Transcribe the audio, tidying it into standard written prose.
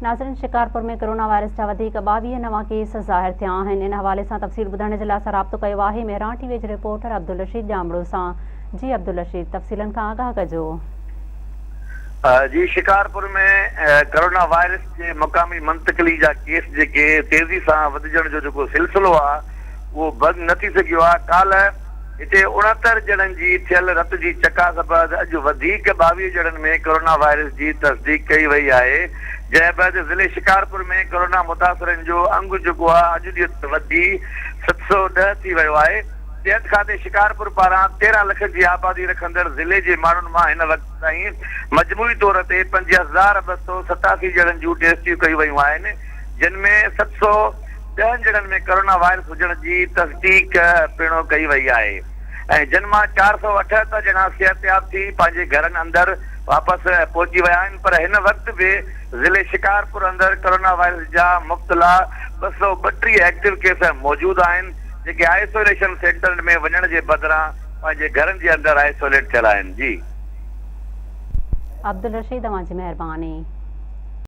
नाज़रीन, शिकारपुर में corona virus जा 22 नवां केस ज़ाहिर थिया आहिनि। इन हवाले सां तफ़सील ॿुधण जे लाइ असां राब्तो कयो आहे मेहरान टीवी जे रिपोर्टर अब्दुलरशीद ॼामड़ो सां। जी अब्दुलरशीद, तफ़सीलनि खां आगाह कजो। जी, शिकारपुर में कोरोना वायरस के मक़ामी मुंतकिली जा केस जेके तेज़ी सां वधजण जो जेको सिलसिलो आहे उहो बंदि न थी सघियो आहे। काल्ह हिते 69 ॼणनि जी थियल रत जी चका सबबि अॼु वधीक 22 ॼणनि में कोरोना वायरस जी तस्दीक कई वई आहे। जंहिं बैदि ज़िले शिकारपुर में कोरोना मुतासिरनि जो अंग जेको आहे अॼु ॾींहुं वधी 710 थी वियो आहे। सिहत खाते शिकारपुर पारां 13 लख जी आबादी रखंदड़ ज़िले जे माण्हुनि मां हिन वक़्त ताईं मजमूई तौर ते 5287 ॼणनि जूं टेस्टियूं कयूं वयूं आहिनि, जिन में 710 ॼणनि में कोरोना वायरस हुजण जी तस्दीक पिणु कई वई आहे ऐं जिन मां 478 ॼणा सिहतयाब थी पंहिंजे घरनि अंदरि वापसि पहुची विया आहिनि। पर हिन वक़्त बि ज़िले शिकारपुर अंदरि कोरोना वायरस जा मुब्तला 232 एक्टिव केस मौजूदु आहिनि, जेके आइसोलेशन सेंटर में वञण जे बदिरां पंहिंजे घरनि जे अंदरि आइसोलेट थियल आहिनि। जी अब्दुलरशीद, तव्हांजी महिरबानी।